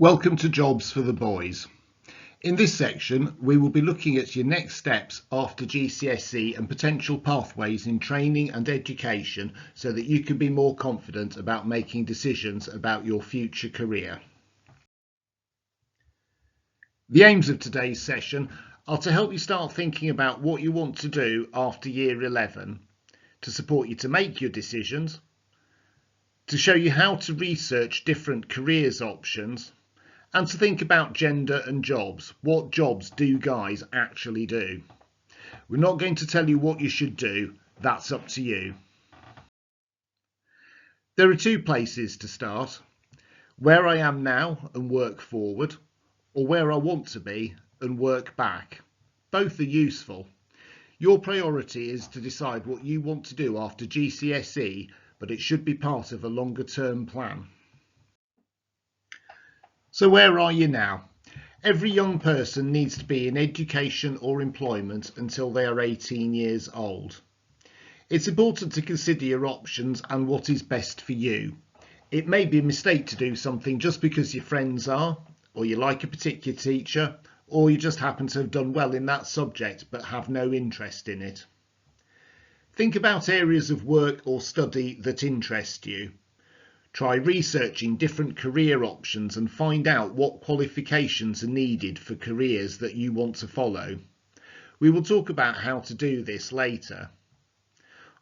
Welcome to Jobs for the Boys. In this section, we will be looking at your next steps after GCSE and potential pathways in training and education so that you can be more confident about making decisions about your future career. The aims of today's session are to help you start thinking about what you want to do after year 11, to support you to make your decisions, to show you how to research different careers options, and to think about gender and jobs. What jobs do guys actually do? We're not going to tell you what you should do, that's up to you. There are two places to start: where I am now and work forward, or where I want to be and work back. Both are useful. Your priority is to decide what you want to do after GCSE, but it should be part of a longer term plan. So where are you now? Every young person needs to be in education or employment until they are 18 years old. It's important to consider your options and what is best for you. It may be a mistake to do something just because your friends are, or you like a particular teacher, or you just happen to have done well in that subject but have no interest in it. Think about areas of work or study that interest you. Try researching different career options and find out what qualifications are needed for careers that you want to follow. We will talk about how to do this later.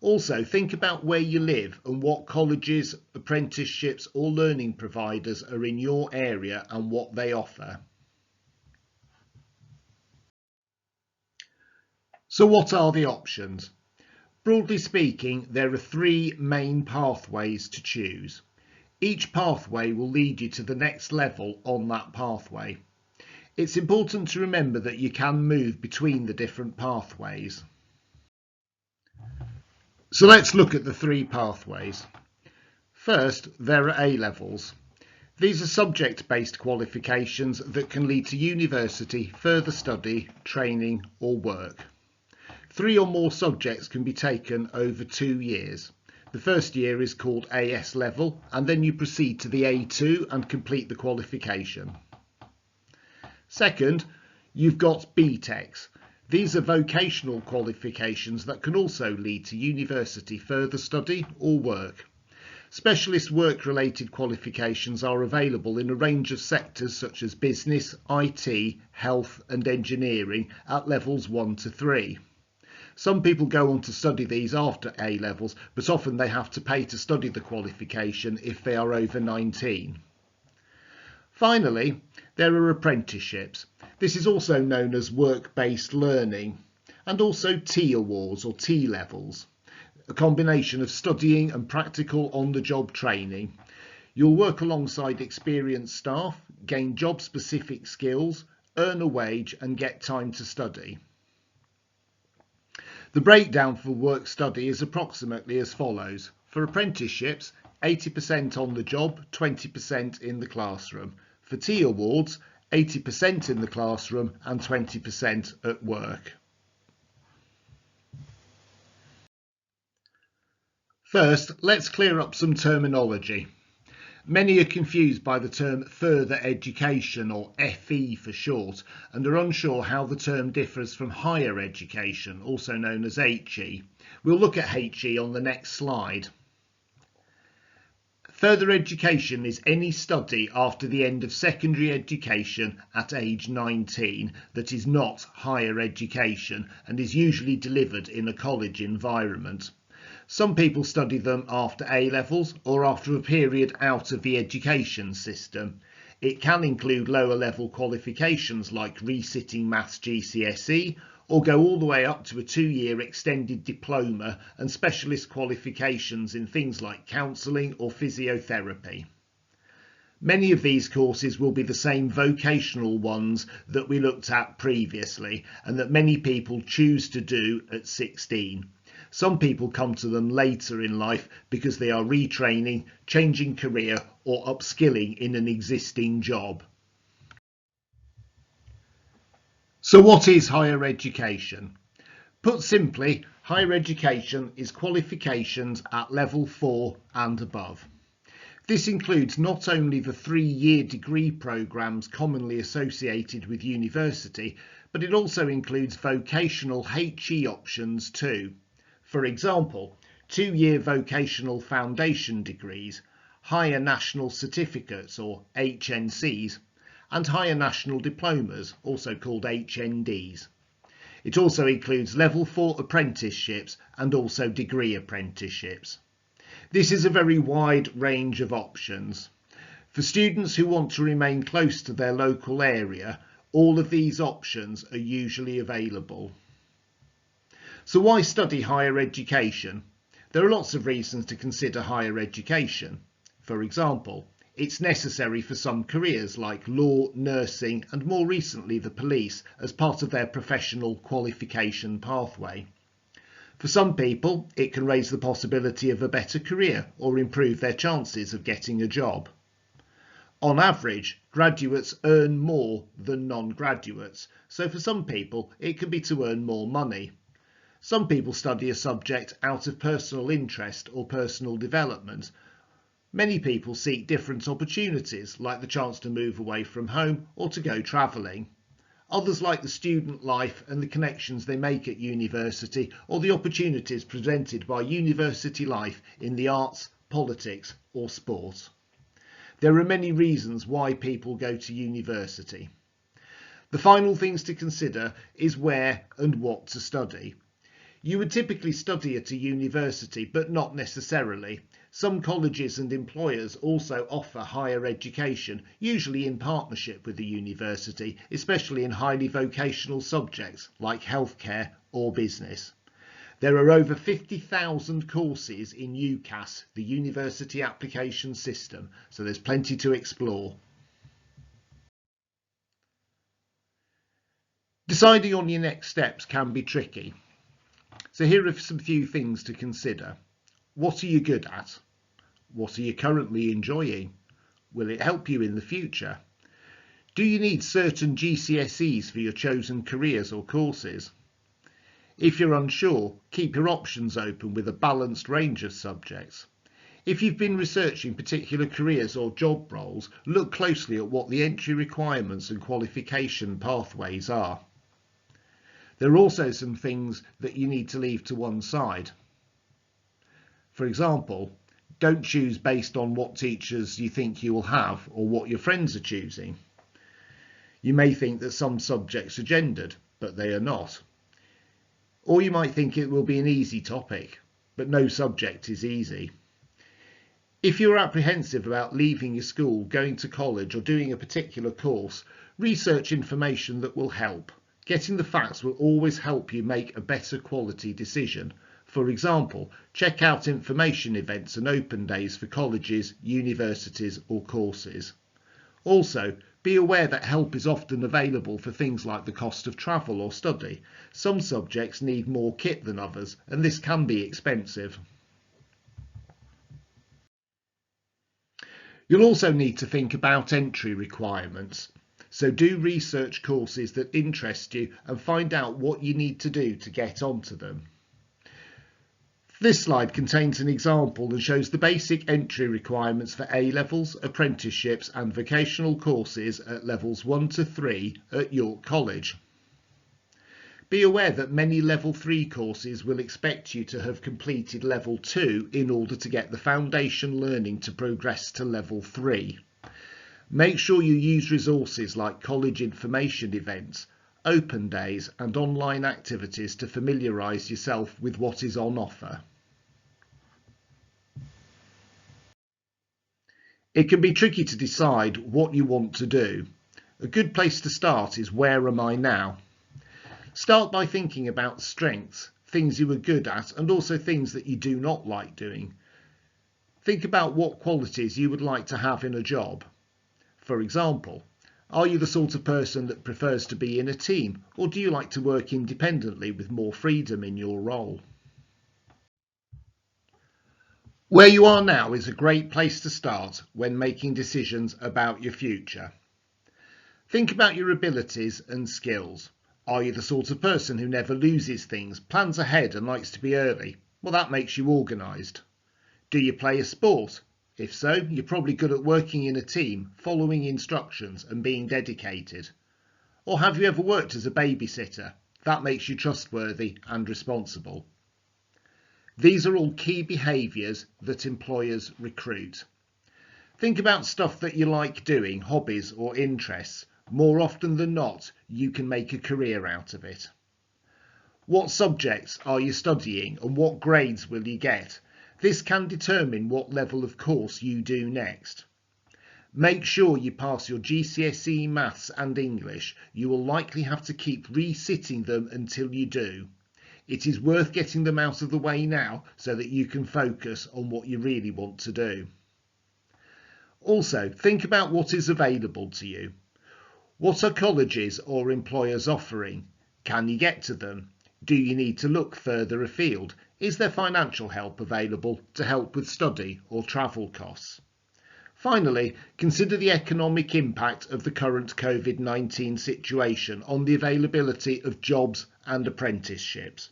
Also, think about where you live and what colleges, apprenticeships or learning providers are in your area and what they offer. So what are the options? Broadly speaking, there are three main pathways to choose. Each pathway will lead you to the next level on that pathway. It's important to remember that you can move between the different pathways. So let's look at the three pathways. First, there are A-levels. These are subject-based qualifications that can lead to university, further study, training or work. 3 or more subjects can be taken over 2 years. The first year is called AS level, and then you proceed to the A2 and complete the qualification. Second, you've got BTECs. These are vocational qualifications that can also lead to university, further study or work. Specialist work-related qualifications are available in a range of sectors such as business, IT, health and engineering at levels 1 to 3. Some people go on to study these after A levels, but often they have to pay to study the qualification if they are over 19. Finally, there are apprenticeships. This is also known as work-based learning, and also T awards or T levels, a combination of studying and practical on-the-job training. You'll work alongside experienced staff, gain job-specific skills, earn a wage and get time to study. The breakdown for work study is approximately as follows. For apprenticeships, 80% on the job, 20% in the classroom. For T awards, 80% in the classroom and 20% at work. First, let's clear up some terminology. Many are confused by the term further education, or FE for short, and are unsure how the term differs from higher education, also known as HE. We'll look at HE on the next slide. Further education is any study after the end of secondary education at age 19 that is not higher education and is usually delivered in a college environment. Some people study them after A levels or after a period out of the education system. It can include lower level qualifications like resitting Maths GCSE, or go all the way up to a 2-year extended diploma and specialist qualifications in things like counselling or physiotherapy. Many of these courses will be the same vocational ones that we looked at previously and that many people choose to do at 16. Some people come to them later in life because they are retraining, changing career or upskilling in an existing job. So what is higher education? Put simply, higher education is qualifications at level 4 and above. This includes not only the 3-year degree programmes commonly associated with university, but it also includes vocational HE options too. For example, 2-year vocational foundation degrees, higher national certificates or HNCs, and higher national diplomas, also called HNDs. It also includes level 4 apprenticeships and also degree apprenticeships. This is a very wide range of options. For students who want to remain close to their local area, all of these options are usually available. So why study higher education? There are lots of reasons to consider higher education. For example, it's necessary for some careers like law, nursing, and more recently the police as part of their professional qualification pathway. For some people, it can raise the possibility of a better career or improve their chances of getting a job. On average, graduates earn more than non-graduates, so for some people it can be to earn more money. Some people study a subject out of personal interest or personal development. Many people seek different opportunities, like the chance to move away from home or to go travelling. Others like the student life and the connections they make at university or the opportunities presented by university life in the arts, politics or sport. There are many reasons why people go to university. The final things to consider is where and what to study. You would typically study at a university, but not necessarily. Some colleges and employers also offer higher education, usually in partnership with the university, especially in highly vocational subjects like healthcare or business. There are over 50,000 courses in UCAS, the University Application System, so there's plenty to explore. Deciding on your next steps can be tricky. So here are some few things to consider. What are you good at? What are you currently enjoying? Will it help you in the future? Do you need certain GCSEs for your chosen careers or courses? If you're unsure, keep your options open with a balanced range of subjects. If you've been researching particular careers or job roles, look closely at what the entry requirements and qualification pathways are. There are also some things that you need to leave to one side. For example, don't choose based on what teachers you think you will have or what your friends are choosing. You may think that some subjects are gendered, but they are not. Or you might think it will be an easy topic, but no subject is easy. If you're apprehensive about leaving your school, going to college or doing a particular course, research information that will help. Getting the facts will always help you make a better quality decision. For example, check out information events and open days for colleges, universities or courses. Also, be aware that help is often available for things like the cost of travel or study. Some subjects need more kit than others, and this can be expensive. You'll also need to think about entry requirements. So do research courses that interest you and find out what you need to do to get onto them. This slide contains an example and shows the basic entry requirements for A-levels, apprenticeships and vocational courses at levels 1 to 3 at York College. Be aware that many level 3 courses will expect you to have completed level 2 in order to get the foundation learning to progress to level 3. Make sure you use resources like college information events, open days and online activities to familiarise yourself with what is on offer. It can be tricky to decide what you want to do. A good place to start is where am I now? Start by thinking about strengths, things you are good at and also things that you do not like doing. Think about what qualities you would like to have in a job. For example, are you the sort of person that prefers to be in a team, or do you like to work independently with more freedom in your role? Where you are now is a great place to start when making decisions about your future. Think about your abilities and skills. Are you the sort of person who never loses things, plans ahead and likes to be early? Well, that makes you organised. Do you play a sport? If so, you're probably good at working in a team, following instructions and being dedicated. Or have you ever worked as a babysitter? That makes you trustworthy and responsible. These are all key behaviours that employers recruit. Think about stuff that you like doing, hobbies or interests. More often than not, you can make a career out of it. What subjects are you studying and what grades will you get? This can determine what level of course you do next. Make sure you pass your GCSE Maths and English. You will likely have to keep resitting them until you do. It is worth getting them out of the way now so that you can focus on what you really want to do. Also, think about what is available to you. What are colleges or employers offering? Can you get to them? Do you need to look further afield? Is there financial help available to help with study or travel costs? Finally, consider the economic impact of the current COVID-19 situation on the availability of jobs and apprenticeships.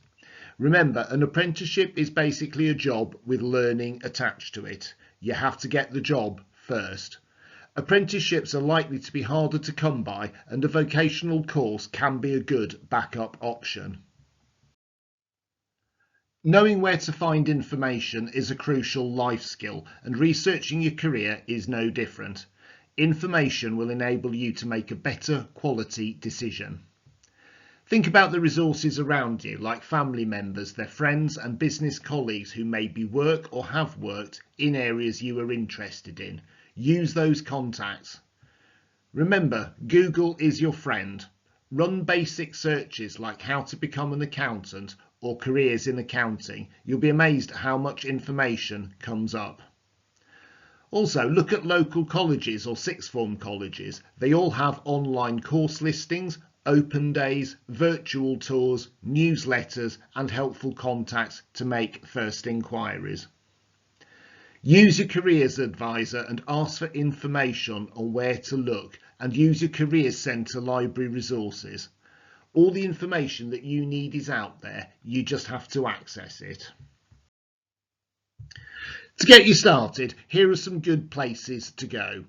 Remember, an apprenticeship is basically a job with learning attached to it. You have to get the job first. Apprenticeships are likely to be harder to come by, and a vocational course can be a good backup option. Knowing where to find information is a crucial life skill, and researching your career is no different. Information will enable you to make a better quality decision. Think about the resources around you, like family members, their friends and business colleagues who maybe work or have worked in areas you are interested in. Use those contacts. Remember, Google is your friend. Run basic searches like how to become an accountant or careers in accounting. You'll be amazed at how much information comes up. Also, look at local colleges or sixth form colleges. They all have online course listings, open days, virtual tours, newsletters and helpful contacts to make first inquiries. Use your careers advisor and ask for information on where to look, and use your careers centre library resources. All the information that you need is out there, you just have to access it. To get you started, here are some good places to go.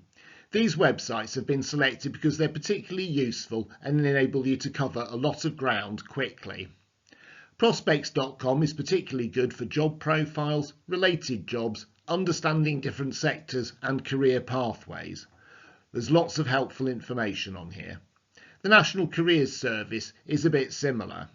These websites have been selected because they're particularly useful and enable you to cover a lot of ground quickly. Prospects.com is particularly good for job profiles, related jobs, understanding different sectors and career pathways. There's lots of helpful information on here. The National Careers Service is a bit similar.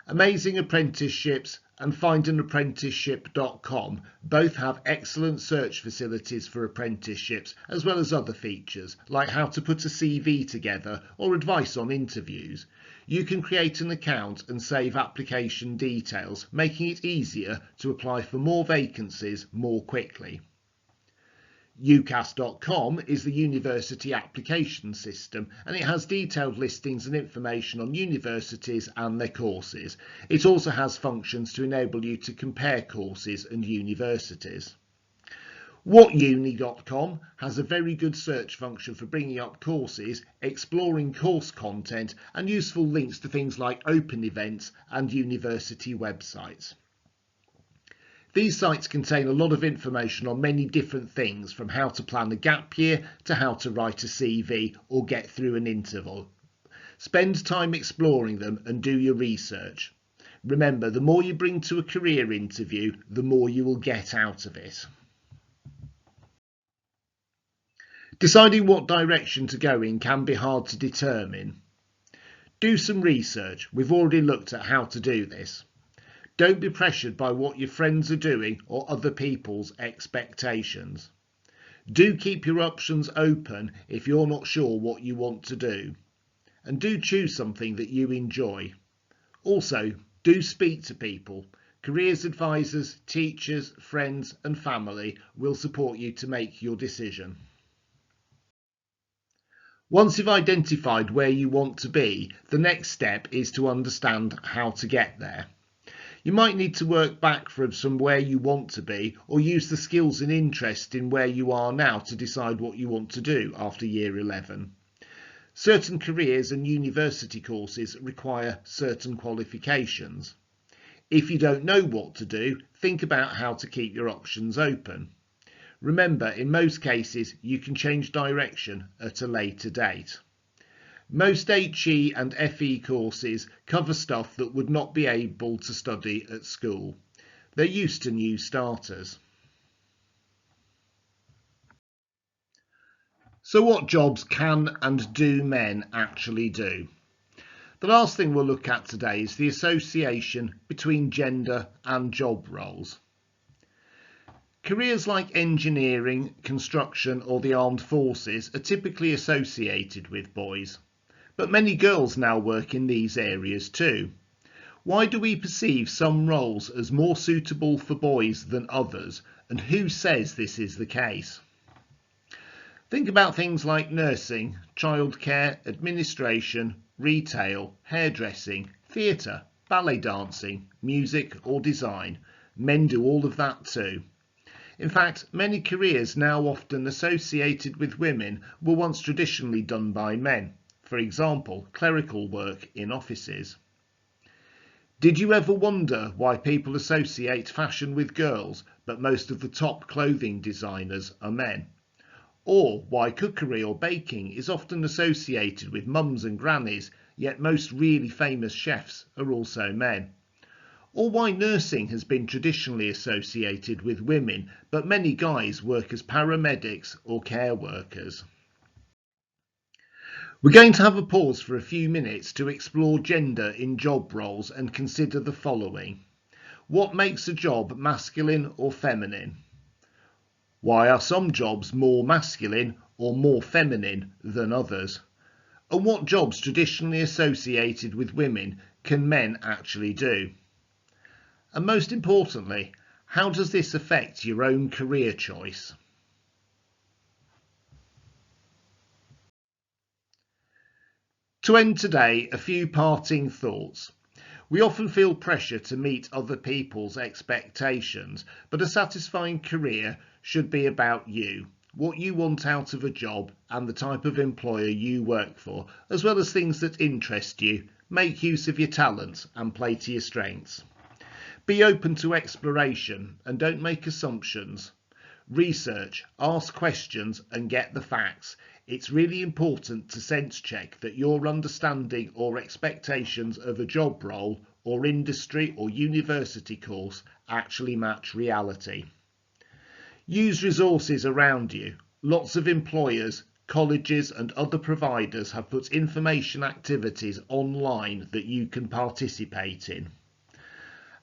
Amazing Apprenticeships and findanapprenticeship.com both have excellent search facilities for apprenticeships, as well as other features like how to put a CV together or advice on interviews. You can create an account and save application details, making it easier to apply for more vacancies more quickly. UCAS.com is the university application system, and it has detailed listings and information on universities and their courses. It also has functions to enable you to compare courses and universities. WhatUni.com has a very good search function for bringing up courses, exploring course content and useful links to things like open events and university websites. These sites contain a lot of information on many different things, from how to plan a gap year to how to write a CV or get through an interview. Spend time exploring them and do your research. Remember, the more you bring to a career interview, the more you will get out of it. Deciding what direction to go in can be hard to determine. Do some research. We've already looked at how to do this. Don't be pressured by what your friends are doing or other people's expectations. Do keep your options open if you're not sure what you want to do. And do choose something that you enjoy. Also, do speak to people. Careers advisors, teachers, friends and family will support you to make your decision. Once you've identified where you want to be, the next step is to understand how to get there. You might need to work back from where you want to be, or use the skills and interest in where you are now to decide what you want to do after year 11. Certain careers and university courses require certain qualifications. If you don't know what to do, think about how to keep your options open. Remember, in most cases, you can change direction at a later date. Most HE and FE courses cover stuff that would not be able to study at school. They're used to new starters. So what jobs can and do men actually do? The last thing we'll look at today is the association between gender and job roles. Careers like engineering, construction or the armed forces are typically associated with boys, but many girls now work in these areas too. Why do we perceive some roles as more suitable for boys than others, and who says this is the case? Think about things like nursing, childcare, administration, retail, hairdressing, theatre, ballet dancing, music or design. Men do all of that too. In fact, many careers now often associated with women were once traditionally done by men. For example, clerical work in offices. Did you ever wonder why people associate fashion with girls, but most of the top clothing designers are men? Or why cookery or baking is often associated with mums and grannies, yet most really famous chefs are also men? Or why nursing has been traditionally associated with women, but many guys work as paramedics or care workers? We're going to have a pause for a few minutes to explore gender in job roles and consider the following. What makes a job masculine or feminine? Why are some jobs more masculine or more feminine than others? And what jobs traditionally associated with women can men actually do? And most importantly, how does this affect your own career choice? To end today, a few parting thoughts. We often feel pressure to meet other people's expectations, but a satisfying career should be about you, what you want out of a job and the type of employer you work for, as well as things that interest you. Make use of your talents and play to your strengths. Be open to exploration and don't make assumptions. Research, ask questions and get the facts. It's really important to sense check that your understanding or expectations of a job role or industry or university course actually match reality. Use resources around you. Lots of employers, colleges and other providers have put information activities online that you can participate in.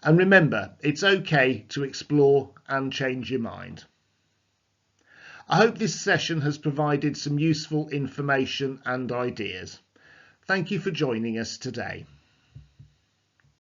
And remember, it's okay to explore and change your mind. I hope this session has provided some useful information and ideas. Thank you for joining us today.